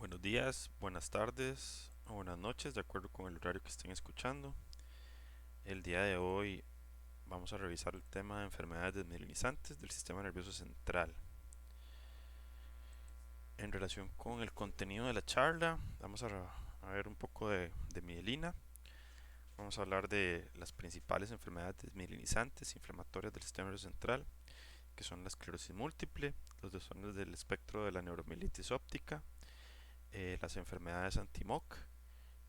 Buenos días, buenas tardes o buenas noches, de acuerdo con el horario que estén escuchando. El día de hoy vamos a revisar el tema de enfermedades desmielinizantes del sistema nervioso central. En relación con el contenido de la charla, vamos a ver un poco de mielina. Vamos a hablar de las principales enfermedades desmielinizantes inflamatorias del sistema nervioso central, que son la esclerosis múltiple, los desórdenes del espectro de la neuromielitis óptica, las enfermedades anti-MOC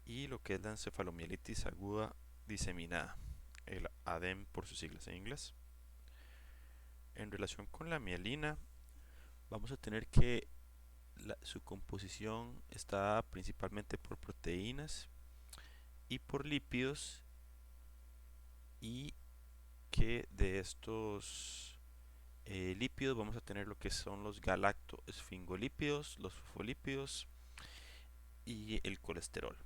y lo que es la encefalomielitis aguda diseminada, el ADEM por sus siglas en inglés. En relación con la mielina, vamos a tener que su composición está principalmente por proteínas y por lípidos, y que de estos lípidos vamos a tener lo que son los galactoesfingolípidos, los fosfolípidos y el colesterol.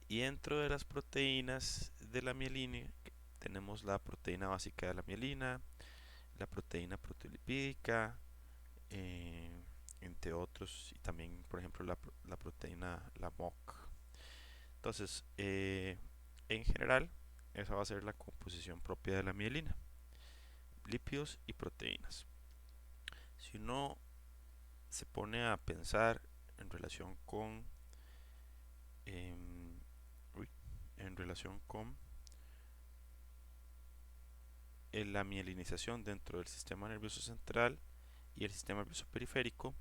Y dentro de las proteínas de la mielina tenemos la proteína básica de la mielina, la proteína proteolipídica, eh, entre otros, y también, por ejemplo, la proteína, la MOC. Entonces, en general, esa va a ser la composición propia de la mielina, lípidos y proteínas. Si uno se pone a pensar en relación con, em, uy, en relación con la mielinización dentro del sistema nervioso central y el sistema nervioso periférico,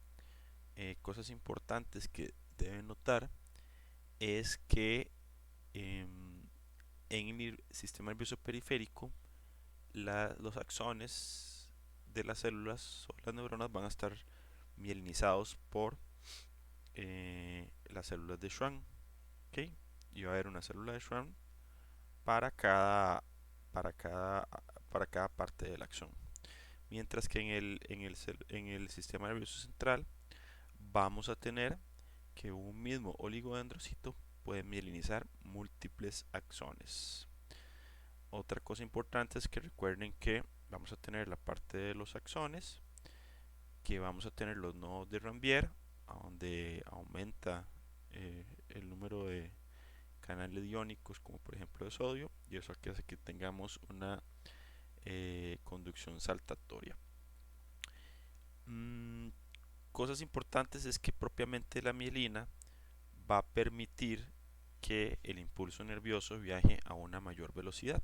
cosas importantes que deben notar es que en el sistema nervioso periférico los axones de las células o las neuronas van a estar mielinizados por las células de Schwann. ¿Okay? Y va a haber una célula de Schwann para cada, para cada, para cada parte del axón. Mientras que en el sistema nervioso central vamos a tener que un mismo oligodendrocito puede mielinizar múltiples axones. Otra cosa importante es que recuerden que vamos a tener la parte de los axones, que vamos a tener los nodos de Ranvier, donde aumenta el número de canales iónicos, como por ejemplo de sodio, y eso hace que tengamos una conducción saltatoria. Mm, Cosas importantes es que propiamente la mielina va a permitir que el impulso nervioso viaje a una mayor velocidad,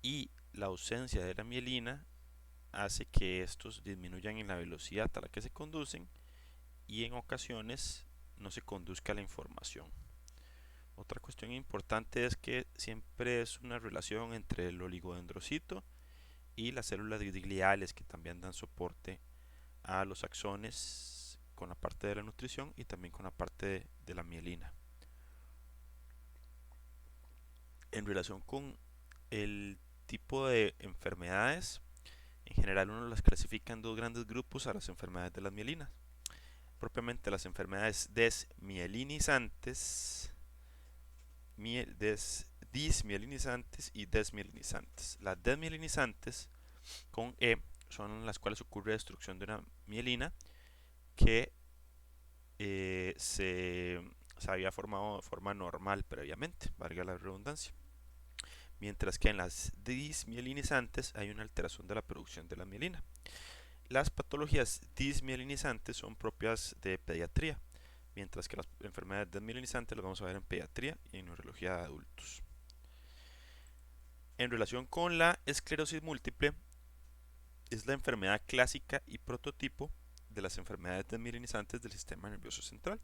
y la ausencia de la mielina hace que estos disminuyan en la velocidad a la que se conducen, y en ocasiones no se conduzca la información. Otra cuestión importante es que siempre es una relación entre el oligodendrocito y las células gliales, que también dan soporte a los axones con la parte de la nutrición y también con la parte de la mielina. En relación con el tipo de enfermedades, en general uno las clasifica en dos grandes grupos a las enfermedades de las mielinas. Propiamente las enfermedades dismielinizantes y desmielinizantes. Las desmielinizantes con E son las cuales ocurre destrucción de una mielina que se había formado de forma normal previamente, valga la redundancia. Mientras que en las dismielinizantes hay una alteración de la producción de la mielina. Las patologías dismielinizantes son propias de pediatría, mientras que las enfermedades desmielinizantes las vamos a ver en pediatría y en neurología de adultos. En relación con la esclerosis múltiple, es la enfermedad clásica y prototipo de las enfermedades desmielinizantes del sistema nervioso central,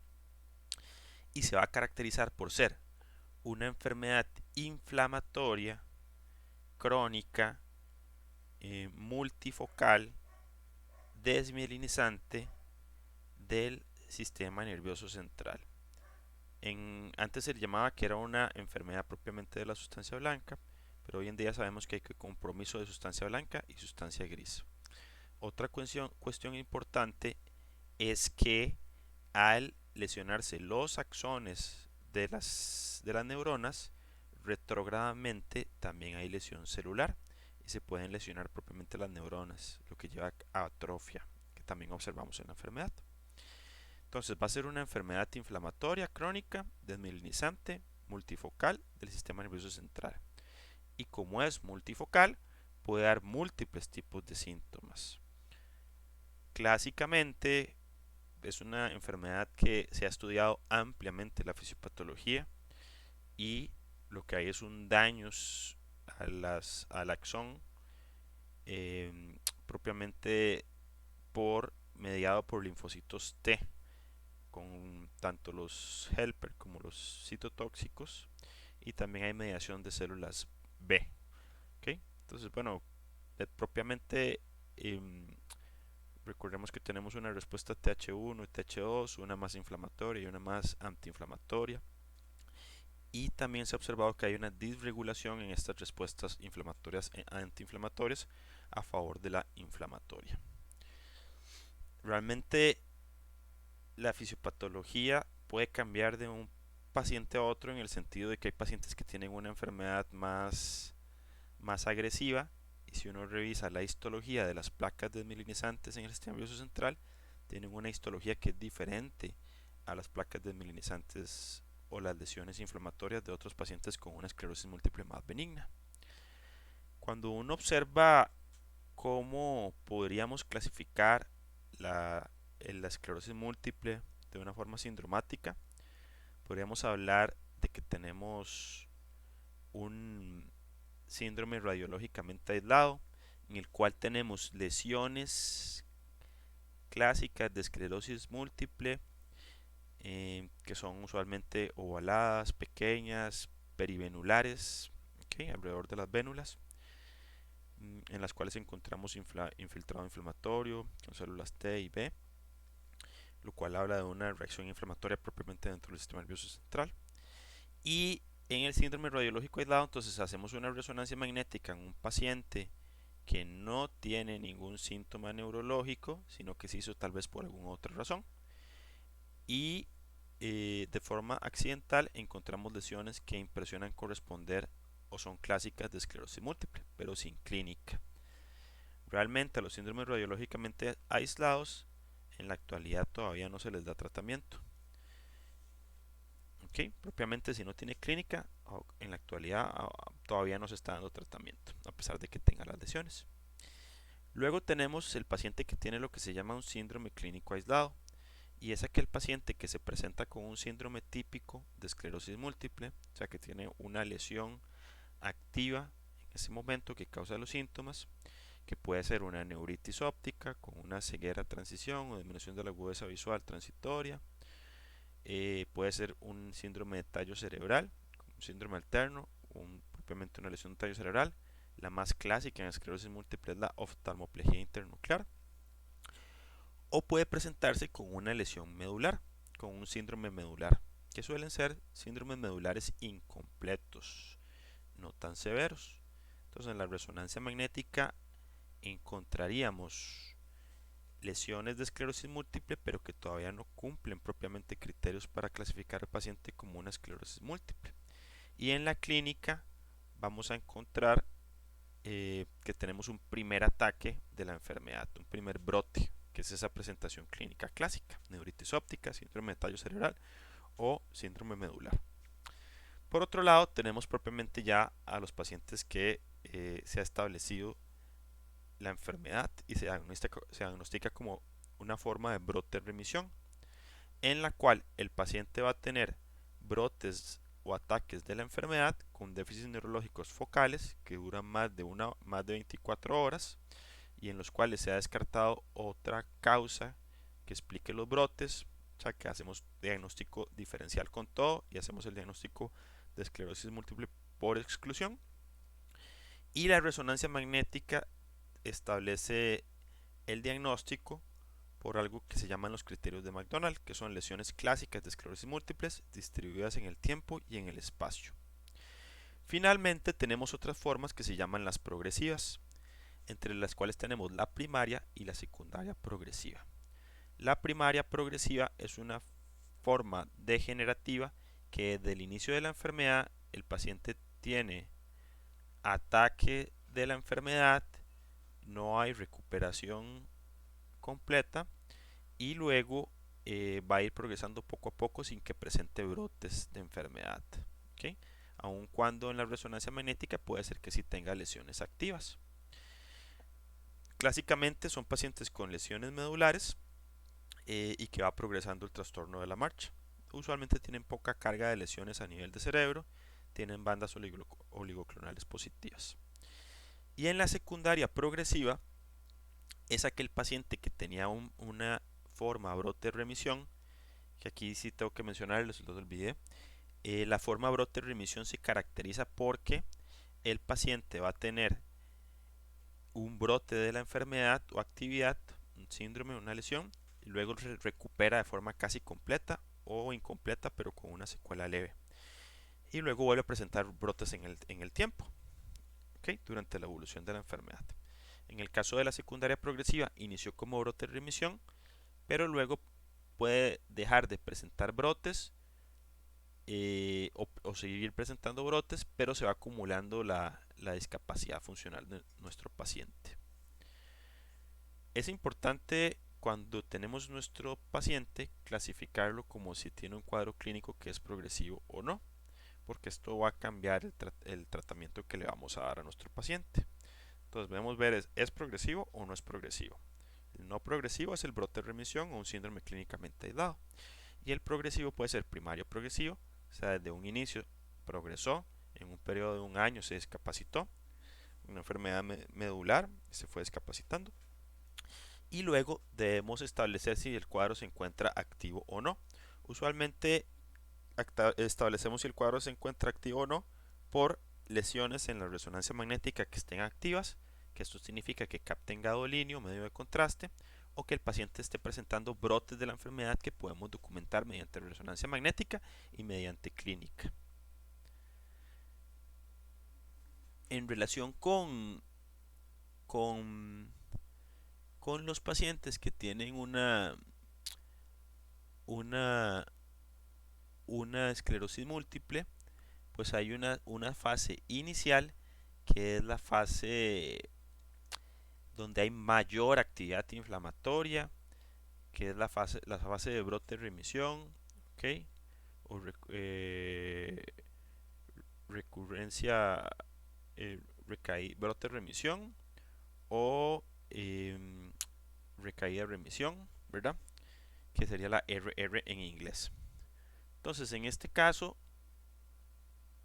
y se va a caracterizar por ser una enfermedad inflamatoria, crónica, multifocal, desmielinizante del sistema nervioso central. Antes se le llamaba que era una enfermedad propiamente de la sustancia blanca, pero hoy en día sabemos que hay que compromiso de sustancia blanca y sustancia gris. Otra cuestión importante es que al lesionarse los axones de las neuronas, retrogradamente también hay lesión celular y se pueden lesionar propiamente las neuronas, lo que lleva a atrofia, que también observamos en la enfermedad. Entonces va a ser una enfermedad inflamatoria crónica, desmielinizante, multifocal del sistema nervioso central. Y como es multifocal, puede dar múltiples tipos de síntomas. Clásicamente es una enfermedad que se ha estudiado ampliamente la fisiopatología y lo que hay es un daño al axón, propiamente mediado por linfocitos T, con tanto los helper como los citotóxicos, y también hay mediación de células B. ¿Okay? Entonces, bueno, propiamente recordemos que tenemos una respuesta TH1 y TH2, una más inflamatoria y una más antiinflamatoria. Y también se ha observado que hay una disregulación en estas respuestas inflamatorias e antiinflamatorias a favor de la inflamatoria. Realmente la fisiopatología puede cambiar de un paciente a otro en el sentido de que hay pacientes que tienen una enfermedad más agresiva, y si uno revisa la histología de las placas desmielinizantes en el sistema nervioso central, tienen una histología que es diferente a las placas desmielinizantes o las lesiones inflamatorias de otros pacientes con una esclerosis múltiple más benigna. Cuando uno observa cómo podríamos clasificar la esclerosis múltiple de una forma sindromática, podríamos hablar de que tenemos un síndrome radiológicamente aislado, en el cual tenemos lesiones clásicas de esclerosis múltiple, que son usualmente ovaladas, pequeñas, perivenulares, ¿okay? Alrededor de las vénulas, en las cuales encontramos infiltrado inflamatorio con células T y B, lo cual habla de una reacción inflamatoria propiamente dentro del sistema nervioso central. Y en el síndrome radiológico aislado, entonces hacemos una resonancia magnética en un paciente que no tiene ningún síntoma neurológico, sino que se hizo tal vez por alguna otra razón. Y de forma accidental encontramos lesiones que impresionan corresponder o son clásicas de esclerosis múltiple, pero sin clínica. Realmente a los síndromes radiológicamente aislados en la actualidad todavía no se les da tratamiento. ¿Okay? Propiamente si no tiene clínica, en la actualidad todavía no se está dando tratamiento, a pesar de que tenga las lesiones. Luego tenemos el paciente que tiene lo que se llama un síndrome clínico aislado, y es aquel paciente que se presenta con un síndrome típico de esclerosis múltiple, o sea que tiene una lesión activa en ese momento que causa los síntomas, que puede ser una neuritis óptica con una ceguera transición o disminución de la agudeza visual transitoria, puede ser un síndrome de tallo cerebral, un síndrome alterno, propiamente una lesión de tallo cerebral. La más clásica en esclerosis múltiple es la oftalmoplegia internuclear. O puede presentarse con una lesión medular, con un síndrome medular, que suelen ser síndromes medulares incompletos, no tan severos. Entonces en la resonancia magnética encontraríamos lesiones de esclerosis múltiple, pero que todavía no cumplen propiamente criterios para clasificar al paciente como una esclerosis múltiple. Y en la clínica vamos a encontrar que tenemos un primer ataque de la enfermedad, un primer brote, que es esa presentación clínica clásica: neuritis óptica, síndrome de tallo cerebral o síndrome medular. Por otro lado, tenemos propiamente ya a los pacientes que se ha establecido la enfermedad y se diagnostica como una forma de brote remisión, en la cual el paciente va a tener brotes o ataques de la enfermedad con déficits neurológicos focales que duran más de 24 horas, y en los cuales se ha descartado otra causa que explique los brotes, o sea que hacemos diagnóstico diferencial con todo y hacemos el diagnóstico de esclerosis múltiple por exclusión. Y la resonancia magnética establece el diagnóstico por algo que se llaman los criterios de McDonald, que son lesiones clásicas de esclerosis múltiples distribuidas en el tiempo y en el espacio. Finalmente tenemos otras formas que se llaman las progresivas, entre las cuales tenemos la primaria y la secundaria progresiva. La primaria progresiva es una forma degenerativa que desde el inicio de la enfermedad el paciente tiene ataque de la enfermedad, no hay recuperación completa, y luego va a ir progresando poco a poco sin que presente brotes de enfermedad. ¿Ok? Aun cuando en la resonancia magnética puede ser que sí tenga lesiones activas. Clásicamente son pacientes con lesiones medulares y que va progresando el trastorno de la marcha. Usualmente tienen poca carga de lesiones a nivel de cerebro, tienen bandas oligoclonales positivas. Y en la secundaria progresiva es aquel paciente que tenía una forma brote-remisión, que aquí sí tengo que mencionar, los olvidé. La forma brote-remisión se caracteriza porque el paciente va a tener un brote de la enfermedad o actividad, un síndrome, una lesión, y luego se recupera de forma casi completa o incompleta, pero con una secuela leve. Y luego vuelve a presentar brotes en el tiempo, ¿okay? Durante la evolución de la enfermedad. En el caso de la secundaria progresiva, inició como brote de remisión, pero luego puede dejar de presentar brotes o seguir presentando brotes, pero se va acumulando la discapacidad funcional de nuestro paciente. Es importante cuando tenemos nuestro paciente clasificarlo como si tiene un cuadro clínico que es progresivo o no, porque esto va a cambiar el tratamiento que le vamos a dar a nuestro paciente. Entonces debemos ver es progresivo o no es progresivo. El no progresivo es el brote de remisión o un síndrome clínicamente aislado. Y el progresivo puede ser primario progresivo, o sea, desde un inicio progresó, en un periodo de un año se discapacitó, una enfermedad medular, se fue discapacitando. Y luego debemos establecer si el cuadro se encuentra activo o no. Usualmente establecemos si el cuadro se encuentra activo o no por lesiones en la resonancia magnética que estén activas, que esto significa que capten gadolinio, medio de contraste, o que el paciente esté presentando brotes de la enfermedad que podemos documentar mediante resonancia magnética y mediante clínica. En relación con, con los pacientes que tienen una, una esclerosis múltiple, pues hay una fase inicial que es la fase donde hay mayor actividad inflamatoria, que es la fase de brote remisión, ¿ok? O recurrencia, brote remisión o recaída remisión, ¿verdad? Que sería la RR en inglés. Entonces, en este caso,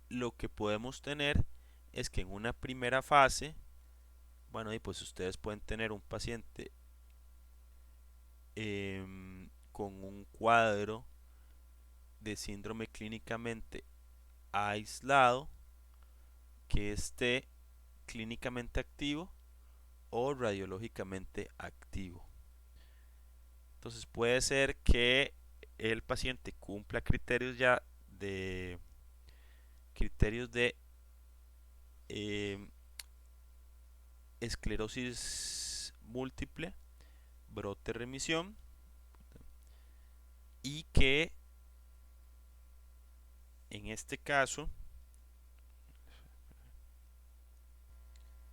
lo que podemos tener es que en una primera fase, bueno, y pues ustedes pueden tener un paciente con un cuadro de síndrome clínicamente aislado que esté clínicamente activo o radiológicamente activo. Entonces puede ser que el paciente cumpla criterios de eh, esclerosis múltiple, brote remisión, y que en este caso,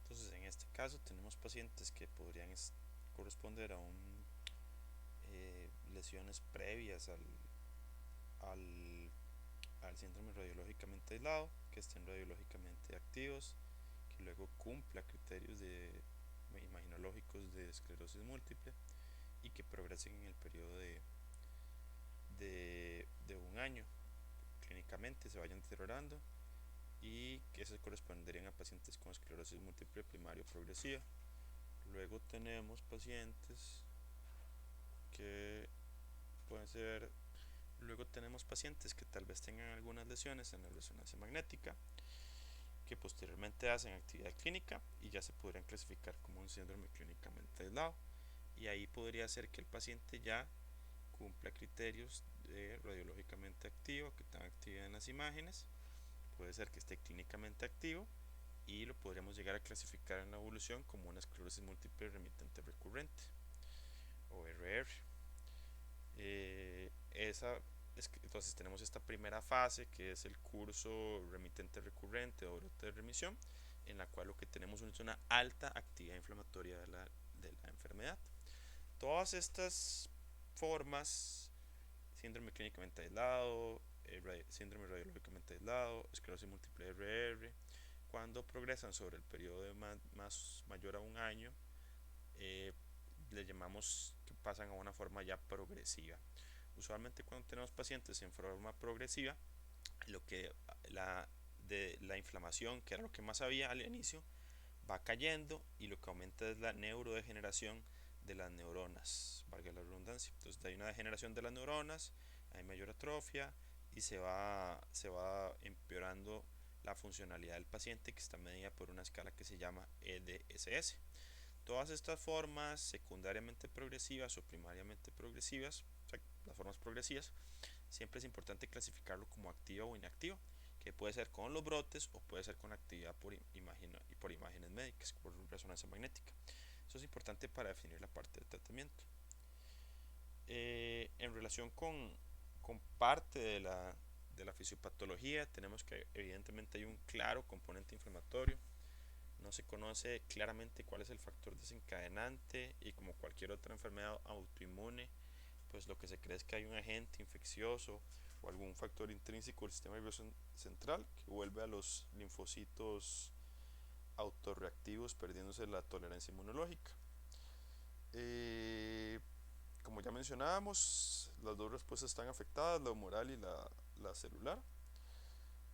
entonces en este caso tenemos pacientes que podrían corresponder a lesiones previas al, al síndrome radiológicamente aislado, que estén radiológicamente activos, que luego cumpla criterios imaginológicos de esclerosis múltiple y que progresen en el periodo de un año clínicamente, se vayan deteriorando y que se corresponderían a pacientes con esclerosis múltiple primaria progresiva. Luego tenemos pacientes que pueden ser Luego tenemos pacientes que tal vez tengan algunas lesiones en la resonancia magnética que posteriormente hacen actividad clínica y ya se podrían clasificar como un síndrome clínicamente aislado. Y ahí podría ser que el paciente ya cumpla criterios de radiológicamente activo, que tenga actividad en las imágenes, puede ser que esté clínicamente activo y lo podríamos llegar a clasificar en la evolución como una esclerosis múltiple remitente recurrente o RR. Entonces tenemos esta primera fase que es el curso remitente recurrente o brote de remisión, en la cual lo que tenemos es una alta actividad inflamatoria de la enfermedad. Todas estas formas síndrome clínicamente aislado, síndrome radiológicamente aislado, esclerosis múltiple RR. Cuando progresan sobre el periodo de mayor a un año, eh, le llamamos que pasan a una forma ya progresiva. Usualmente cuando tenemos pacientes en forma progresiva, lo que la inflamación, que era lo que más había al inicio, va cayendo y lo que aumenta es la neurodegeneración de las neuronas, valga la redundancia. Entonces hay una degeneración de las neuronas, hay mayor atrofia y se va empeorando la funcionalidad del paciente, que está medida por una escala que se llama EDSS. Todas estas formas secundariamente progresivas o primariamente progresivas, o sea, las formas progresivas, siempre es importante clasificarlo como activa o inactiva, que puede ser con los brotes o puede ser con actividad por imágenes médicas, por resonancia magnética. Eso es importante para definir la parte de tratamiento. En relación con parte de la fisiopatología, tenemos que evidentemente hay un claro componente inflamatorio. No se conoce claramente cuál es el factor desencadenante y, como cualquier otra enfermedad autoinmune, pues lo que se cree es que hay un agente infeccioso o algún factor intrínseco del sistema nervioso central que vuelve a los linfocitos autorreactivos perdiéndose la tolerancia inmunológica. Eh, Como ya mencionábamos, las dos respuestas están afectadas, la humoral y la celular.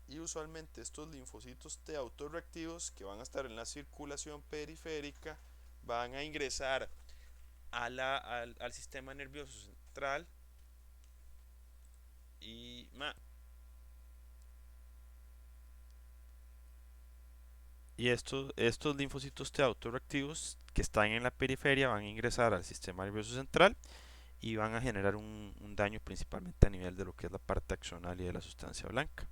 Y usualmente estos linfocitos T autorreactivos, que van a estar en la circulación periférica, van a ingresar al sistema nervioso central y, estos linfocitos T autorreactivos que están en la periferia van a ingresar al sistema nervioso central y van a generar un daño principalmente a nivel de lo que es la parte axonal y de la sustancia blanca.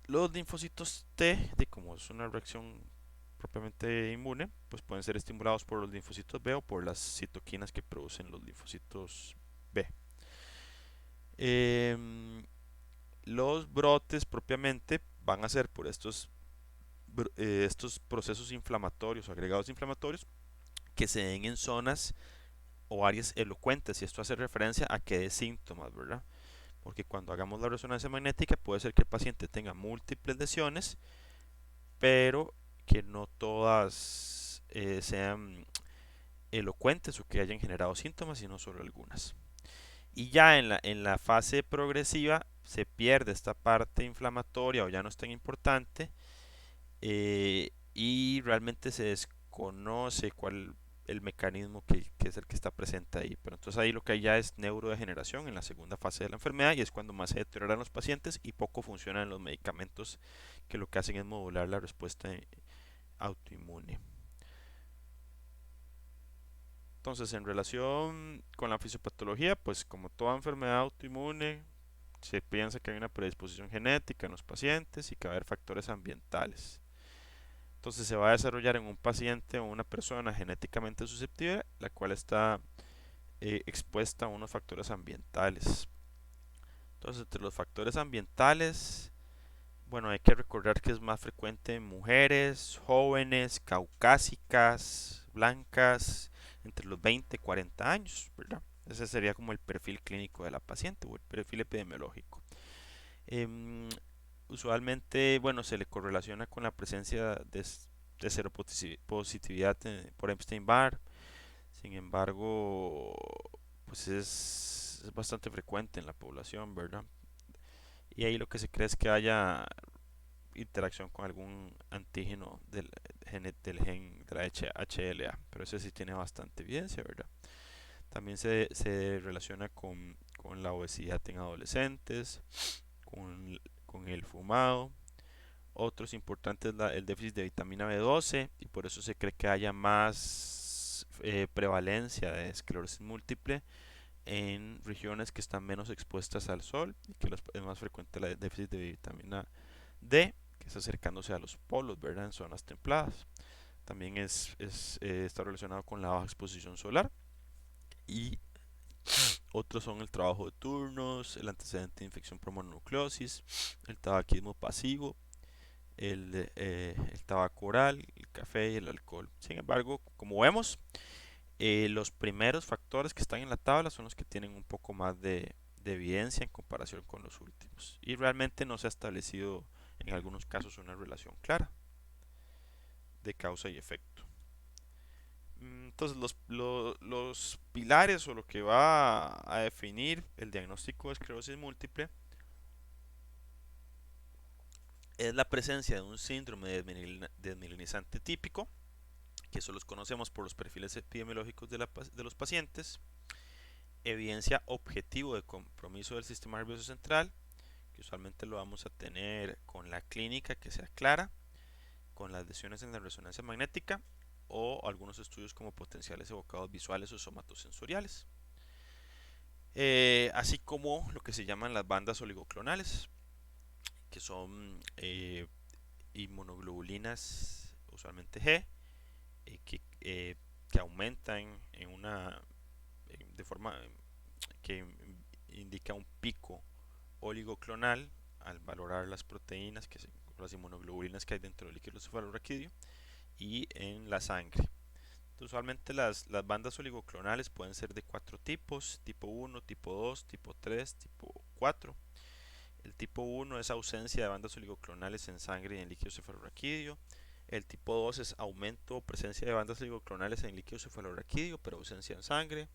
Los linfocitos T, como es una reacción propiamente inmune, pues pueden ser estimulados por los linfocitos B o por las citoquinas que producen los linfocitos B. Em, los brotes propiamente van a ser por estos procesos inflamatorios o agregados inflamatorios que se den en zonas o áreas elocuentes, y esto hace referencia a que de síntomas, ¿verdad? Porque cuando hagamos la resonancia magnética puede ser que el paciente tenga múltiples lesiones, pero que no todas sean elocuentes o que hayan generado síntomas, sino solo algunas. Y ya en la fase progresiva se pierde esta parte inflamatoria o ya no es tan importante, y realmente se desconoce cuál el mecanismo que es el que está presente ahí. Pero entonces ahí lo que hay ya es neurodegeneración en la segunda fase de la enfermedad, y es cuando más se deterioran los pacientes y poco funcionan los medicamentos que lo que hacen es modular la respuesta autoinmune. Entonces, en relación con la fisiopatología, pues como toda enfermedad autoinmune, se piensa que hay una predisposición genética en los pacientes y que va a haber factores ambientales. Entonces se va a desarrollar en un paciente o una persona genéticamente susceptible, la cual está expuesta a unos factores ambientales. Entonces, entre los factores ambientales, bueno, hay que recordar que es más frecuente en mujeres, jóvenes, caucásicas, blancas, entre los 20 y 40 años, ¿verdad? Ese sería como el perfil clínico de la paciente o el perfil epidemiológico. Em, Usualmente, bueno, se le correlaciona con la presencia de seropositividad por Epstein-Barr. Sin embargo, pues es bastante frecuente en la población, ¿verdad? Y ahí lo que se cree es que haya interacción con algún antígeno del gen de la HLA, pero ese sí tiene bastante evidencia, ¿verdad? También se relaciona con la obesidad en adolescentes, con el fumado. Otros importantes es el déficit de vitamina B12, y por eso se cree que haya más prevalencia de esclerosis múltiple en regiones que están menos expuestas al sol, y que es más frecuente el déficit de vitamina D, que está acercándose a los polos, ¿verdad? En zonas templadas. También está relacionado con la baja exposición solar. Y otros son el trabajo de turnos, el antecedente de infección por mononucleosis, el tabaquismo pasivo, el tabaco oral, el café y el alcohol. Sin embargo, como vemos, Los primeros factores que están en la tabla son los que tienen un poco más de evidencia en comparación con los últimos. Y realmente no se ha establecido en algunos casos una relación clara de causa y efecto. Entonces los pilares o lo que va a definir el diagnóstico de esclerosis múltiple es la presencia de un síndrome desmielinizante típico, que eso los conocemos por los perfiles epidemiológicos de los pacientes, evidencia objetivo de compromiso del sistema nervioso central, que usualmente lo vamos a tener con la clínica que sea clara, con las lesiones en la resonancia magnética o algunos estudios como potenciales evocados visuales o somatosensoriales. Así como lo que se llaman las bandas oligoclonales, que son inmunoglobulinas, usualmente G, que aumentan de forma que indica un pico oligoclonal al valorar las proteínas, las inmunoglobulinas que hay dentro del líquido cefalorraquídeo y en la sangre. Entonces, usualmente las bandas oligoclonales pueden ser de cuatro tipos: tipo 1, tipo 2, tipo 3, tipo 4. El tipo 1 es ausencia de bandas oligoclonales en sangre y en líquido cefalorraquídeo. El tipo 2 es aumento o presencia de bandas oligoclonales en líquido cefalorraquídeo, pero ausencia en sangre.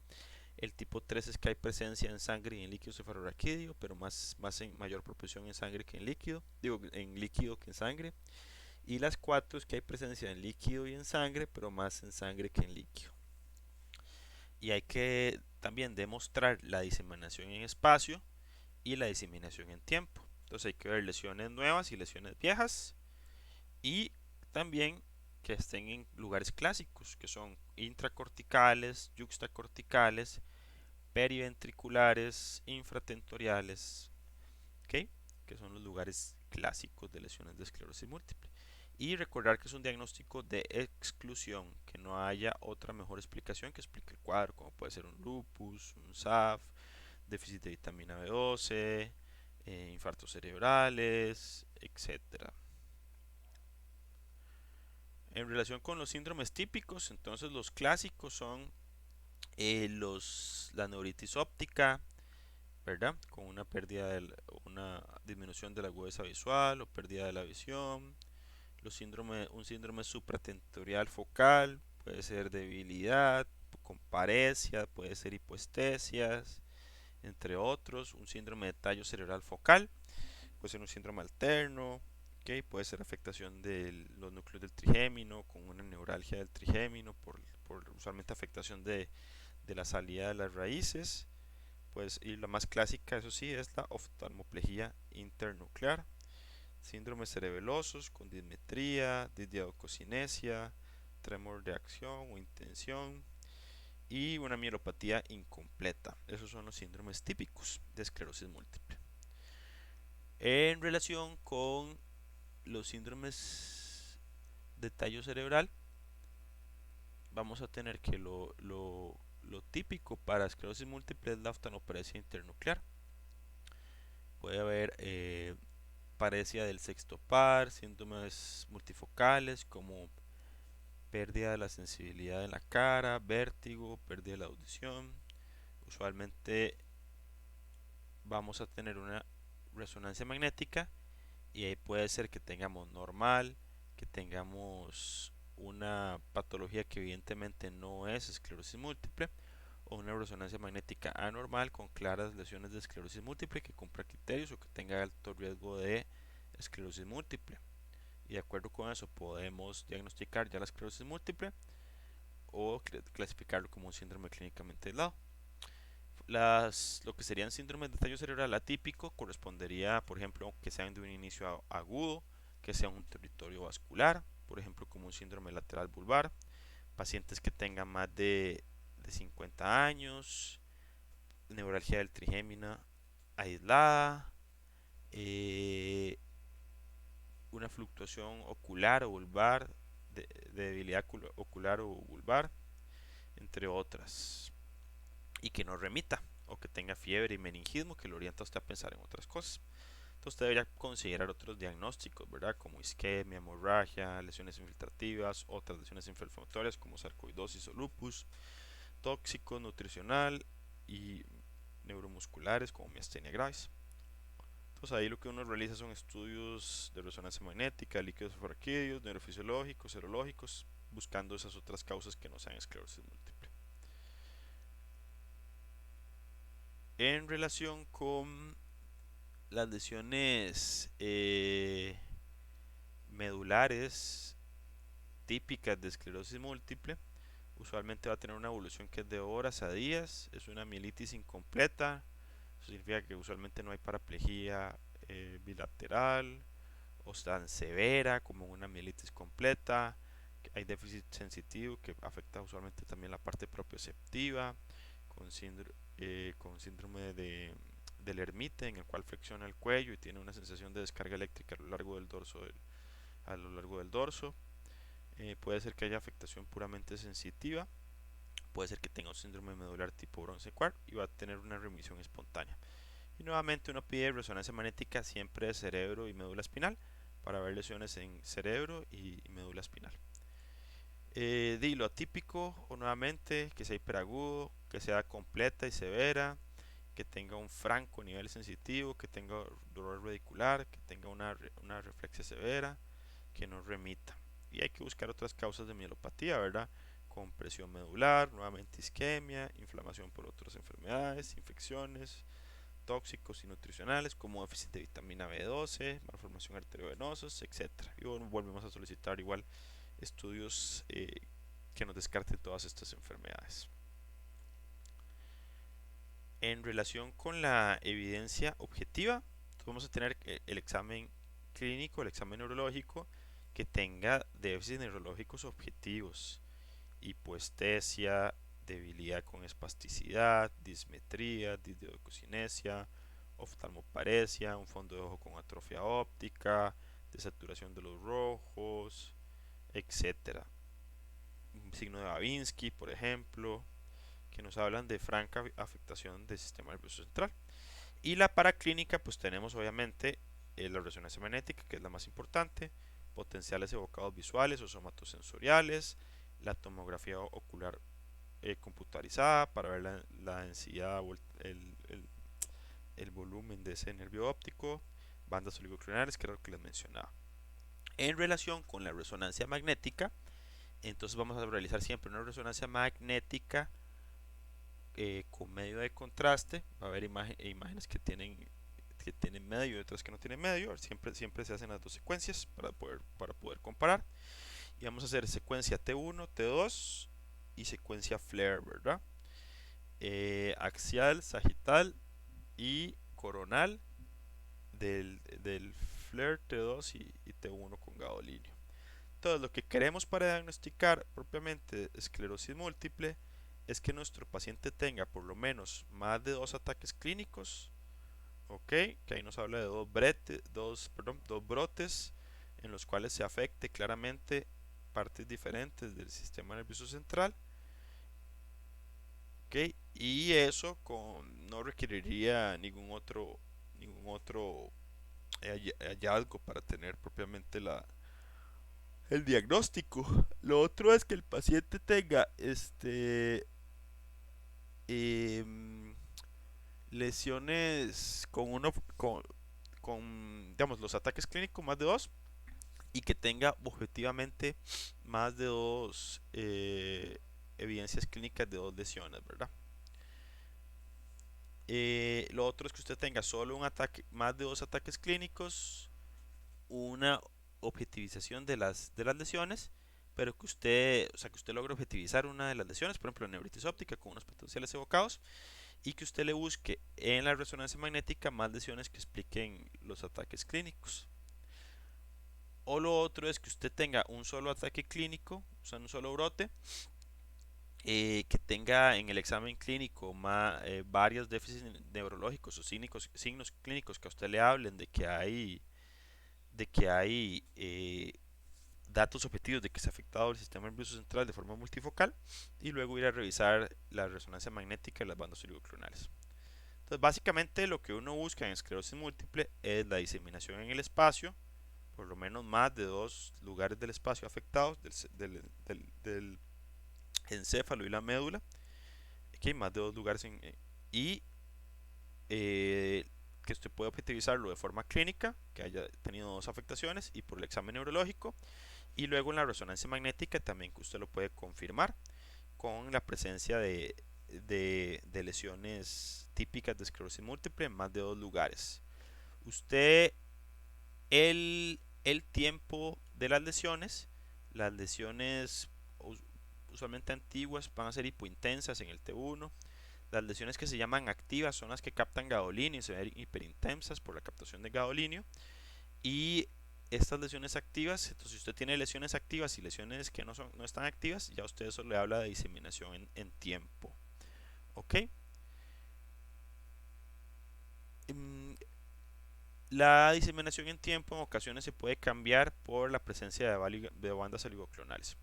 El tipo 3 es que hay presencia en sangre y en líquido cefalorraquídeo, pero más en mayor proporción en sangre que en líquido, digo, en líquido que en sangre. Y las 4 es que hay presencia en líquido y en sangre, pero más en sangre que en líquido. Y hay que también demostrar la diseminación en espacio y la diseminación en tiempo. Entonces hay que ver lesiones nuevas y lesiones viejas, y también que estén en lugares clásicos, que son intracorticales, yuxtacorticales, periventriculares, infratentoriales, ¿ok? Que son los lugares clásicos de lesiones de esclerosis múltiple. Y recordar que es un diagnóstico de exclusión, que no haya otra mejor explicación que explique el cuadro, como puede ser un lupus, un SAF, déficit de vitamina B12, infartos cerebrales, etcétera. En relación con los síndromes típicos, entonces los clásicos son la neuritis óptica, ¿verdad? Con una disminución de la agudeza visual o pérdida de la visión. Un síndrome supratentorial focal, puede ser debilidad, con paresia, puede ser hipoestesias, entre otros. Un síndrome de tallo cerebral focal, puede ser un síndrome alterno, ¿okay? Puede ser afectación de los núcleos del trigémino, con una neuralgia del trigémino, por usualmente afectación de la salida de las raíces. Pues, y la más clásica, eso sí, es la oftalmoplejía internuclear. Síndromes cerebelosos con dismetría, disdiadococinesia, tremor de acción o intención y una mielopatía incompleta. Esos son los síndromes típicos de esclerosis múltiple. En relación con los síndromes de tallo cerebral, vamos a tener que lo típico para esclerosis múltiple es la oftalmoparesia internuclear. Puede haber paresia del sexto par, síntomas multifocales como pérdida de la sensibilidad en la cara, vértigo, pérdida de la audición. Usualmente vamos a tener una resonancia magnética y ahí puede ser que tengamos normal, que tengamos una patología que evidentemente no es esclerosis múltiple, o una resonancia magnética anormal con claras lesiones de esclerosis múltiple que cumpla criterios o que tenga alto riesgo de esclerosis múltiple. Y de acuerdo con eso podemos diagnosticar ya la esclerosis múltiple o clasificarlo como un síndrome clínicamente aislado. Lo que serían síndromes de tallo cerebral atípico correspondería, por ejemplo, que sean de un inicio agudo, que sea un territorio vascular, por ejemplo, como un síndrome lateral vulvar, pacientes que tengan más de 50 años, neuralgia del trigémino aislada, eh, una fluctuación ocular o vulvar, de debilidad ocular o vulvar, entre otras, y que no remita o que tenga fiebre y meningismo que lo orienta a usted a pensar en otras cosas. Entonces usted debería considerar otros diagnósticos, ¿verdad? Como isquemia, hemorragia, lesiones infiltrativas, otras lesiones inflamatorias como sarcoidosis o lupus. tóxico, nutricional y neuromusculares como miastenia gravis. Entonces ahí lo que uno realiza son estudios de resonancia magnética, líquidos subarquídeos, neurofisiológicos, serológicos, buscando esas otras causas que no sean esclerosis múltiple. En relación con las lesiones medulares típicas de esclerosis múltiple, usualmente va a tener una evolución que es de horas a días, es una mielitis incompleta, eso significa que usualmente no hay paraplegia bilateral o tan severa como una mielitis completa, hay déficit sensitivo que afecta usualmente también la parte propioceptiva, con síndrome del ermite, en el cual flexiona el cuello y tiene una sensación de descarga eléctrica a lo largo del dorso. Puede ser que haya afectación puramente sensitiva, puede ser que tenga un síndrome medular tipo bronce quad y va a tener una remisión espontánea. Y nuevamente uno pide resonancia magnética siempre de cerebro y médula espinal para ver lesiones en cerebro y médula espinal. Lo atípico, o nuevamente, que sea hiperagudo, que sea completa y severa, que tenga un franco nivel sensitivo, que tenga dolor radicular, que tenga una reflexia severa, que no remita. Y hay que buscar otras causas de mielopatía, ¿verdad? Compresión medular, nuevamente isquemia, inflamación por otras enfermedades, infecciones, tóxicos y nutricionales como déficit de vitamina B12, malformación arteriovenosa, etc. Y bueno, volvemos a solicitar igual estudios que nos descarten todas estas enfermedades. En relación con la evidencia objetiva, vamos a tener el examen clínico, el examen neurológico, que tenga déficits neurológicos objetivos, hipoestesia, debilidad con espasticidad, dismetría, disdiodococinesia, oftalmoparesia, un fondo de ojo con atrofia óptica, desaturación de los rojos, etc. Un signo de Babinski, por ejemplo, que nos hablan de franca afectación del sistema nervioso central. Y la paraclínica, pues tenemos obviamente la resonancia magnética, que es la más importante, potenciales evocados visuales o somatosensoriales, la tomografía ocular computarizada para ver la densidad o el volumen de ese nervio óptico, bandas oligoclonales, que era lo que les mencionaba. En relación con la resonancia magnética, entonces vamos a realizar siempre una resonancia magnética con medio de contraste. Va a haber imágenes que tienen medio y otras que no tienen medio. Siempre se hacen las dos secuencias para poder comparar. Y vamos a hacer secuencia T1, T2 y secuencia flare, ¿verdad? Axial, sagital y coronal del flare T2 y T1 con gadolinio. Entonces, lo que queremos para diagnosticar propiamente esclerosis múltiple es que nuestro paciente tenga por lo menos más de 2 ataques clínicos, ¿ok? Que ahí nos habla de dos brotes en los cuales se afecte claramente partes diferentes del sistema nervioso central, ¿ok? Y eso no requeriría ningún otro hallazgo para tener propiamente el diagnóstico. Lo otro es que el paciente tenga em, lesiones digamos, los ataques clínicos más de dos y que tenga objetivamente más de dos evidencias clínicas de dos lesiones, ¿verdad? Lo otro es que usted tenga solo un ataque, más de 2 ataques clínicos, una objetivización de las lesiones, pero que usted logre objetivizar una de las lesiones, por ejemplo, la neuritis óptica con unos potenciales evocados, y que usted le busque en la resonancia magnética más lesiones que expliquen los ataques clínicos. O lo otro es que usted tenga un solo ataque clínico, o sea, un solo brote, que tenga en el examen clínico varios déficits neurológicos o signos clínicos que a usted le hablen de que hay datos objetivos de que se ha afectado el sistema nervioso central de forma multifocal, y luego ir a revisar la resonancia magnética de las bandas oligoclonales. Entonces, básicamente lo que uno busca en esclerosis múltiple es la diseminación en el espacio, por lo menos más de 2 lugares del espacio afectados, del encéfalo y la médula, aquí más de dos lugares y eh, que usted puede objetivizarlo de forma clínica, que haya tenido dos afectaciones y por el examen neurológico, y luego en la resonancia magnética también que usted lo puede confirmar con la presencia de lesiones típicas de esclerosis múltiple en más de dos lugares. Usted, el tiempo de las lesiones usualmente antiguas van a ser hipointensas en el T1. Las lesiones que se llaman activas son las que captan gadolinio y se ven hiperintensas por la captación de gadolinio. Y estas lesiones activas, entonces si usted tiene lesiones activas y lesiones que no están activas, ya usted eso le habla de diseminación en tiempo. ¿Ok? Mm, La diseminación en tiempo en ocasiones se puede cambiar por la presencia de bandas oligoclonales.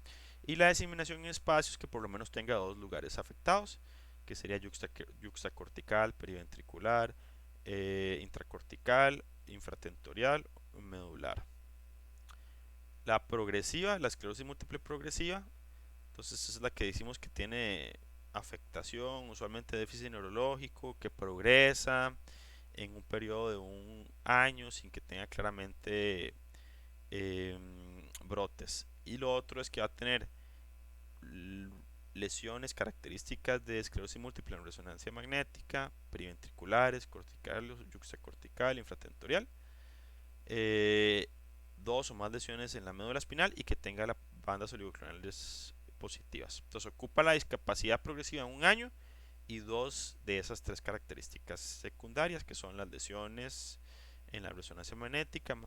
Y la diseminación en espacios que por lo menos tenga dos lugares afectados, que sería yuxtacortical, periventricular, intracortical, infratentorial, medular. La progresiva, la esclerosis múltiple progresiva, entonces es la que decimos que tiene afectación, usualmente déficit neurológico, que progresa en un periodo de un año sin que tenga claramente brotes. Y lo otro es que va a tener lesiones características de esclerosis múltiple en resonancia magnética, periventriculares, corticales, yuxtacortical, infratentorial, eh, dos o más lesiones en la médula espinal y que tenga las bandas oligoclonales positivas. Entonces ocupa la discapacidad progresiva en un año y dos de esas tres características secundarias que son las lesiones en la resonancia magnética,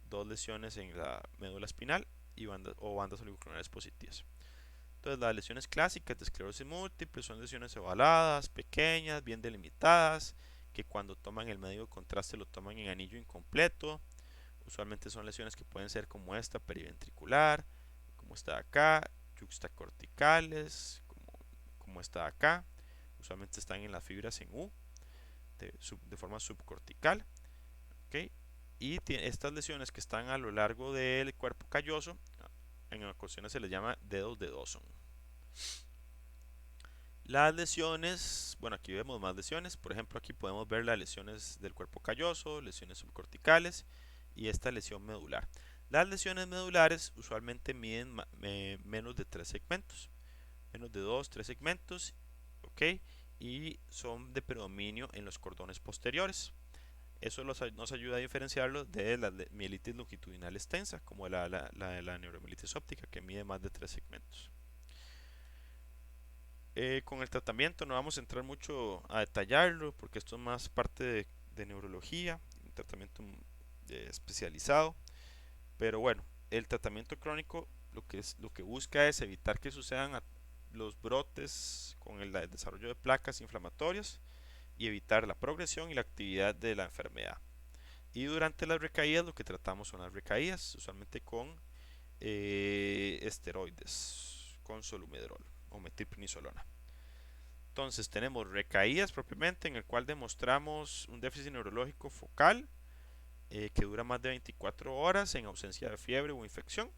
dos lesiones en la médula espinal y bandas oligoclonales positivas. Entonces las lesiones clásicas de esclerosis múltiple son lesiones ovaladas, pequeñas, bien delimitadas, que cuando toman el medio de contraste lo toman en anillo incompleto. Usualmente son lesiones que pueden ser como esta, periventricular, como esta de acá, yuxtacorticales, como esta de acá. Usualmente están en las fibras en U, de forma subcortical. ¿Okay? Y estas lesiones que están a lo largo del cuerpo calloso, en ocasiones se les llama dedos de Dawson. Las lesiones, bueno, aquí vemos más lesiones. Por ejemplo, aquí podemos ver las lesiones del cuerpo calloso, lesiones subcorticales y esta lesión medular. Las lesiones medulares usualmente miden menos de 3 segmentos, menos de 2, 3 segmentos, ¿ok? Y son de predominio en los cordones posteriores. Eso nos ayuda a diferenciarlo de la mielitis longitudinal extensa, como la neuromielitis óptica, que mide más de 3 segmentos. Con el tratamiento no vamos a entrar mucho a detallarlo, porque esto es más parte de neurología, un tratamiento especializado. Pero bueno, el tratamiento crónico lo que busca es evitar que sucedan los brotes con el desarrollo de placas inflamatorias y evitar la progresión y la actividad de la enfermedad. Y durante las recaídas lo que tratamos son las recaídas, usualmente con esteroides, con solumedrol o metilprednisolona. Entonces tenemos recaídas propiamente en el cual demostramos un déficit neurológico focal que dura más de 24 horas en ausencia de fiebre o infección.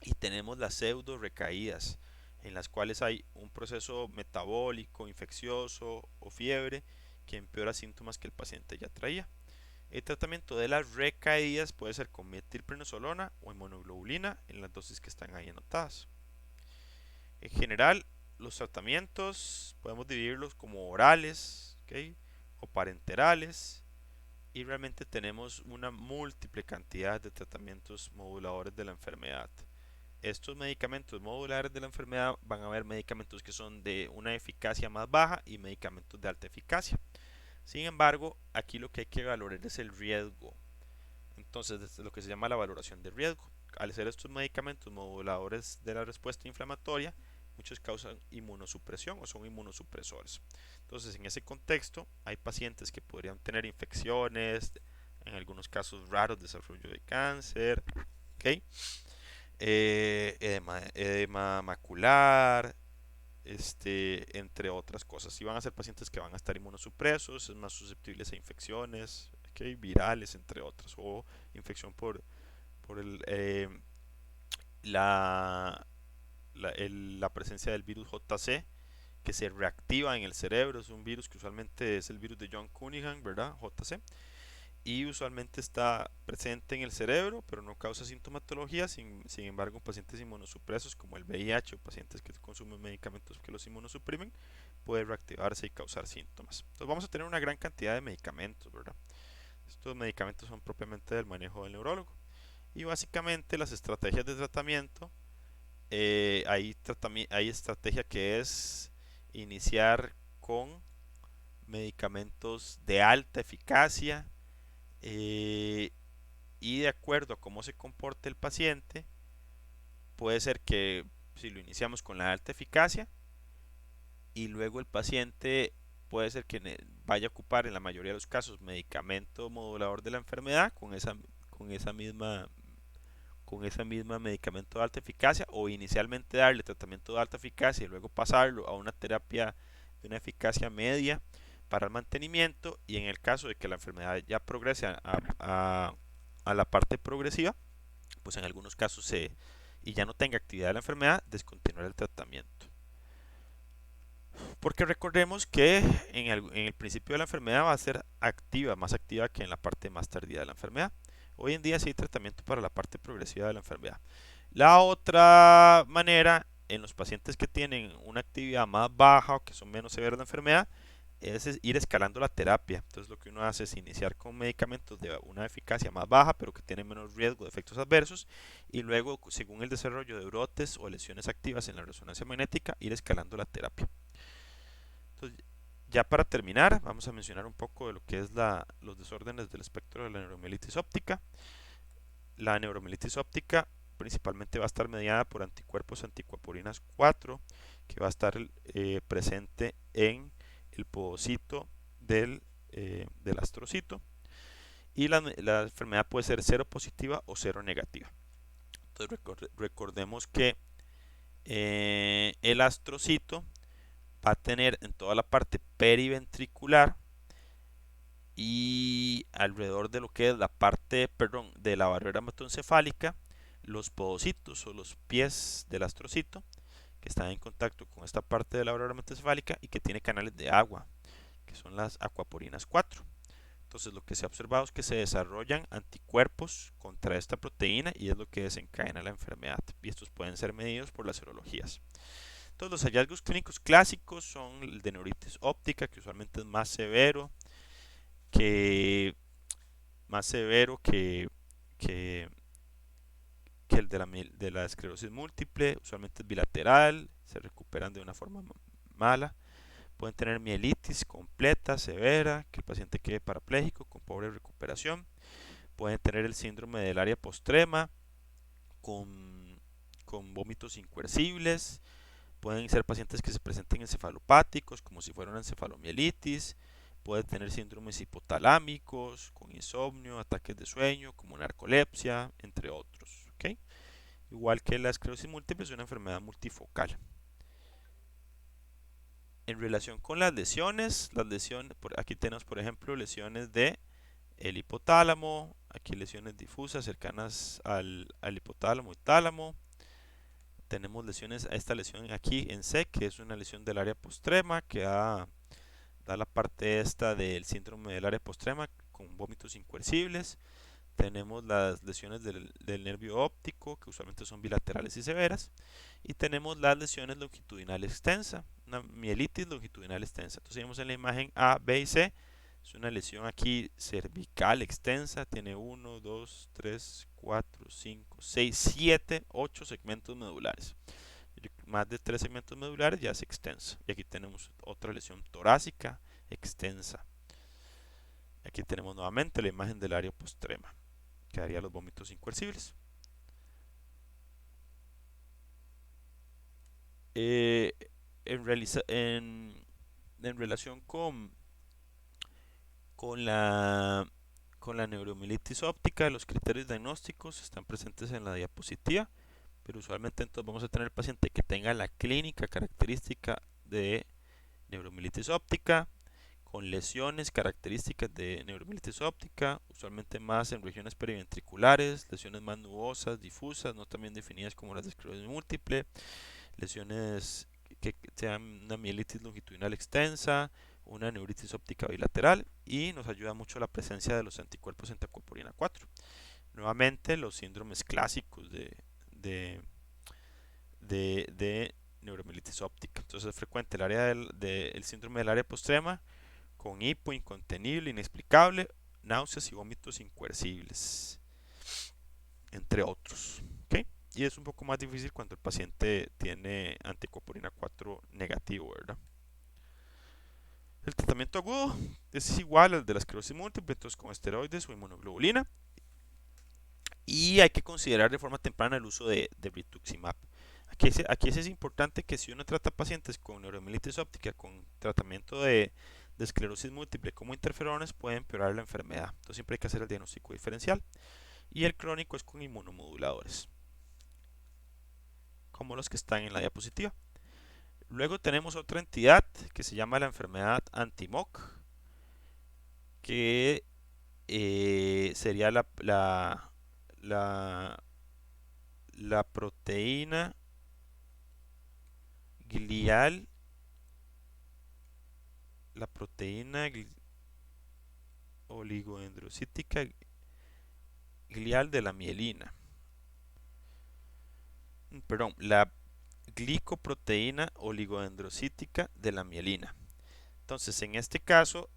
Y tenemos las pseudo recaídas en las cuales hay un proceso metabólico, infeccioso o fiebre que empeora síntomas que el paciente ya traía. El tratamiento de las recaídas puede ser con metilprednisolona o inmunoglobulina en las dosis que están ahí anotadas. En general, los tratamientos podemos dividirlos como orales, ¿okay? O parenterales, y realmente tenemos una múltiple cantidad de tratamientos moduladores de la enfermedad. Estos medicamentos modulares de la enfermedad van a haber medicamentos que son de una eficacia más baja y medicamentos de alta eficacia. Sin embargo, aquí lo que hay que valorar es el riesgo. Entonces, es lo que se llama la valoración de riesgo. Al ser estos medicamentos moduladores de la respuesta inflamatoria, muchos causan inmunosupresión o son inmunosupresores. Entonces, en ese contexto, hay pacientes que podrían tener infecciones, en algunos casos raros, desarrollo de cáncer, ¿okay? Edema macular, entre otras cosas. Si van a ser pacientes que van a estar inmunosupresos, es más susceptibles a infecciones, ¿okay? Virales, entre otras, o infección por la presencia del virus JC, que se reactiva en el cerebro. Es un virus que usualmente es el virus de John Cunningham, ¿verdad? JC. Y usualmente está presente en el cerebro, pero no causa sintomatología. Sin embargo, en pacientes inmunosupresos como el VIH o pacientes que consumen medicamentos que los inmunosuprimen, puede reactivarse y causar síntomas. Entonces vamos a tener una gran cantidad de medicamentos, ¿verdad? Estos medicamentos son propiamente del manejo del neurólogo. Y básicamente las estrategias de tratamiento, hay estrategia que es iniciar con medicamentos de alta eficacia, eh, y de acuerdo a cómo se comporte el paciente, puede ser que si lo iniciamos con la alta eficacia y luego el paciente puede ser que vaya a ocupar en la mayoría de los casos medicamento modulador de la enfermedad con esa misma con esa misma medicamento de alta eficacia, o inicialmente darle tratamiento de alta eficacia y luego pasarlo a una terapia de una eficacia media para el mantenimiento, y en el caso de que la enfermedad ya progrese a la parte progresiva, pues en algunos casos y ya no tenga actividad de la enfermedad, descontinuar el tratamiento. Porque recordemos que en el principio de la enfermedad va a ser activa, más activa que en la parte más tardía de la enfermedad. Hoy en día sí hay tratamiento para la parte progresiva de la enfermedad. La otra manera, en los pacientes que tienen una actividad más baja o que son menos severos de la enfermedad, es ir escalando la terapia. Entonces lo que uno hace es iniciar con medicamentos de una eficacia más baja, pero que tienen menos riesgo de efectos adversos, y luego, según el desarrollo de brotes o lesiones activas en la resonancia magnética, ir escalando la terapia. Entonces, ya para terminar, vamos a mencionar un poco de lo que es los desórdenes del espectro de la neuromielitis óptica. La neuromielitis óptica principalmente va a estar mediada por anticuerpos anticoapurinas 4, que va a estar presente en el podocito del astrocito, y la enfermedad puede ser cero positiva o cero negativa. Entonces recordemos que el astrocito va a tener en toda la parte periventricular y alrededor de lo que es la parte, perdón, de la barrera hematoencefálica, los podocitos o los pies del astrocito, que están en contacto con esta parte de la barrera hematoencefálica y que tiene canales de agua, que son las acuaporinas 4. Entonces lo que se ha observado es que se desarrollan anticuerpos contra esta proteína y es lo que desencadena la enfermedad. Y estos pueden ser medidos por las serologías. Entonces los hallazgos clínicos clásicos son el de neuritis óptica, que usualmente es más severo que, más severo que, que el de la esclerosis múltiple. Usualmente es bilateral, se recuperan de una forma mala. Pueden tener mielitis completa, severa, que el paciente quede parapléjico con pobre recuperación. Pueden tener el síndrome del área postrema con vómitos incoercibles. Pueden ser pacientes que se presenten encefalopáticos, como si fuera una encefalomielitis. Puede tener síndromes hipotalámicos, con insomnio, ataques de sueño, como narcolepsia, entre otros. ¿Okay? Igual que la esclerosis múltiple, es una enfermedad multifocal. En relación con las lesiones, aquí tenemos por ejemplo lesiones de el hipotálamo, aquí lesiones difusas cercanas al hipotálamo y tálamo. Tenemos lesiones, esta lesión aquí en C, que es una lesión del área postrema, que da la parte esta del síndrome del área postrema con vómitos incoercibles. Tenemos las lesiones del nervio óptico, que usualmente son bilaterales y severas. Y tenemos las lesiones longitudinal extensa, una mielitis longitudinal extensa. Entonces vemos en la imagen A, B y C. Es una lesión aquí cervical extensa, tiene 1, 2, 3, 4, 5, 6, 7, 8 segmentos medulares. Más de 3 segmentos medulares ya es extensa. Y aquí tenemos otra lesión torácica extensa. Aquí tenemos nuevamente la imagen del área postrema, que daría los vómitos incoercibles. En relación con la, con la neuromielitis óptica, los criterios diagnósticos están presentes en la diapositiva, pero usualmente entonces vamos a tener el paciente que tenga la clínica característica de neuromielitis óptica, con lesiones características de neuromielitis óptica, usualmente más en regiones periventriculares, lesiones más nubosas, difusas, no también definidas como las de esclerosis múltiple, lesiones sea una mielitis longitudinal extensa, una neuritis óptica bilateral, y nos ayuda mucho la presencia de los anticuerpos antiacuoprina 4. Nuevamente, los síndromes clásicos de neuromielitis óptica. Entonces es frecuente el área del síndrome del área postrema con hipo incontenible, inexplicable, náuseas y vómitos incoercibles, entre otros. ¿Okay? Y es un poco más difícil cuando el paciente tiene antiacuoprina 4 negativo, ¿verdad? El tratamiento agudo es igual al de la esclerosis múltiple, entonces con esteroides o inmunoglobulina. Y hay que considerar de forma temprana el uso de rituximab. Aquí es importante que si uno trata pacientes con neuromielitis óptica con tratamiento de esclerosis múltiple como interferones, puede empeorar la enfermedad. Entonces siempre hay que hacer el diagnóstico diferencial. Y el crónico es con inmunomoduladores, como los que están en la diapositiva. Luego tenemos otra entidad que se llama la enfermedad anti-MOC, que sería la proteína glial, la proteína oligodendrocítica glial de la mielina. Perdón, la glicoproteína oligodendrocítica de la mielina. Entonces, en este caso,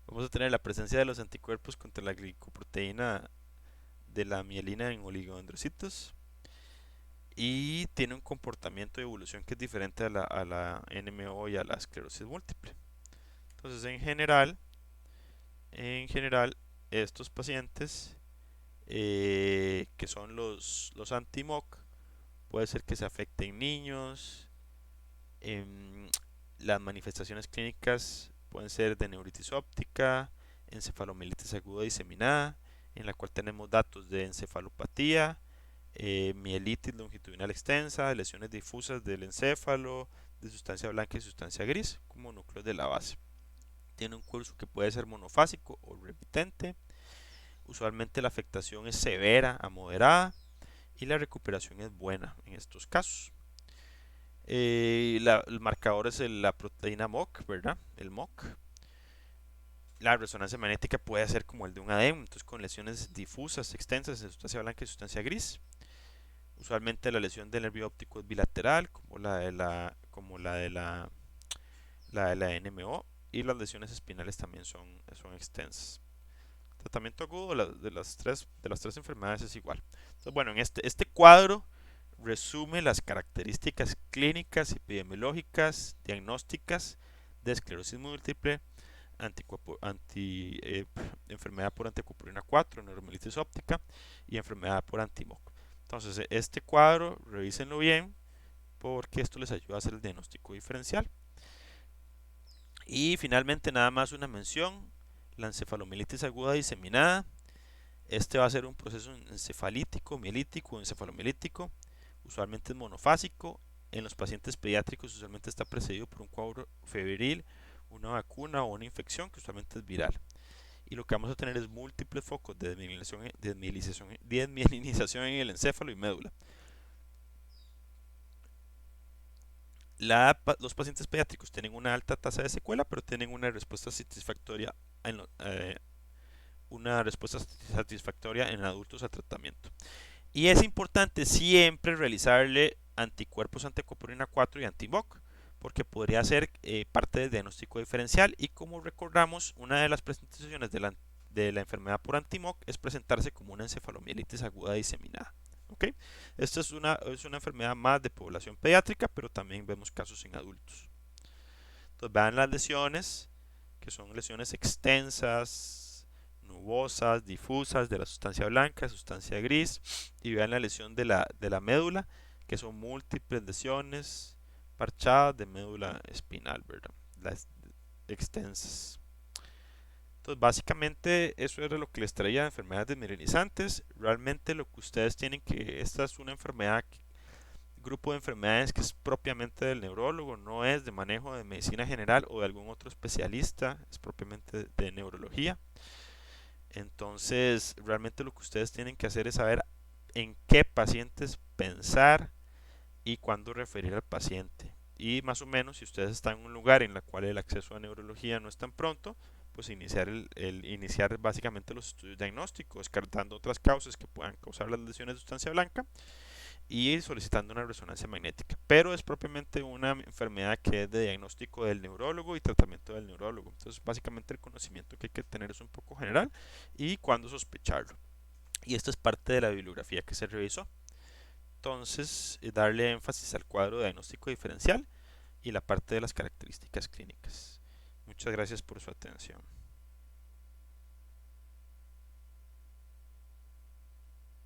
vamos a tener la presencia de los anticuerpos contra la glicoproteína de la mielina en oligodendrocitos y tiene un comportamiento de evolución que es diferente a la NMO y a la esclerosis múltiple. Entonces, en general, estos pacientes que son los anti-MOC, puede ser que se afecten niños. Las manifestaciones clínicas pueden ser de neuritis óptica, encefalomielitis aguda diseminada, en la cual tenemos datos de encefalopatía, mielitis longitudinal extensa, lesiones difusas del encéfalo, de sustancia blanca y sustancia gris, como núcleos de la base. Tiene un curso que puede ser monofásico o remitente. Usualmente la afectación es severa a moderada y la recuperación es buena en estos casos. El marcador es la proteína MOC, ¿verdad? El MOC. La resonancia magnética puede ser como el de un ADEM, entonces con lesiones difusas, extensas en sustancia blanca y sustancia gris. Usualmente la lesión del nervio óptico es bilateral, como la de la NMO, y las lesiones espinales también son extensas. El tratamiento agudo de las tres enfermedades es igual. Entonces, bueno, en este cuadro resume las características clínicas, epidemiológicas, diagnósticas de esclerosis múltiple, enfermedad por antiacuoprina 4, neuromielitis óptica y enfermedad por anti-MOC. Entonces, este cuadro, revísenlo bien porque esto les ayuda a hacer el diagnóstico diferencial. Y finalmente, nada más una mención, la encefalomielitis aguda diseminada. Este va a ser un proceso encefalítico, mielítico o encefalomielítico. Usualmente es monofásico. En los pacientes pediátricos usualmente está precedido por un cuadro febril, una vacuna o una infección que usualmente es viral. Y lo que vamos a tener es múltiples focos de desmielinización en el encéfalo y médula. Los pacientes pediátricos tienen una alta tasa de secuela, pero tienen una respuesta satisfactoria en adultos al tratamiento. Y es importante siempre realizarle anticuerpos antiacuoprina 4 y anti-MOC, porque podría ser parte del diagnóstico diferencial. Y como recordamos, una de las presentaciones de la enfermedad por anti-MOC es presentarse como una encefalomielitis aguda diseminada. ¿Okay? Esta es una enfermedad más de población pediátrica, pero también vemos casos en adultos. Entonces vean las lesiones, que son lesiones extensas, nubosas, difusas de la sustancia blanca, sustancia gris, y vean la lesión de la médula, que son múltiples lesiones parchadas de médula espinal, ¿verdad? Las extensas. Entonces, básicamente eso era lo que les traía de enfermedades desmielinizantes. Realmente lo que ustedes tienen esta es una enfermedad, grupo de enfermedades que es propiamente del neurólogo, no es de manejo de medicina general o de algún otro especialista, es propiamente de neurología. Entonces, realmente lo que ustedes tienen que hacer es saber en qué pacientes pensar y cuándo referir al paciente. Y más o menos, si ustedes están en un lugar en el cual el acceso a neurología no es tan pronto, pues iniciar básicamente los estudios diagnósticos, descartando otras causas que puedan causar las lesiones de sustancia blanca y solicitando una resonancia magnética. Pero es propiamente una enfermedad que es de diagnóstico del neurólogo y tratamiento del neurólogo. Entonces, básicamente el conocimiento que hay que tener es un poco general y cuándo sospecharlo. Y esto es parte de la bibliografía que se revisó. Entonces, darle énfasis al cuadro de diagnóstico diferencial y la parte de las características clínicas. Muchas gracias por su atención.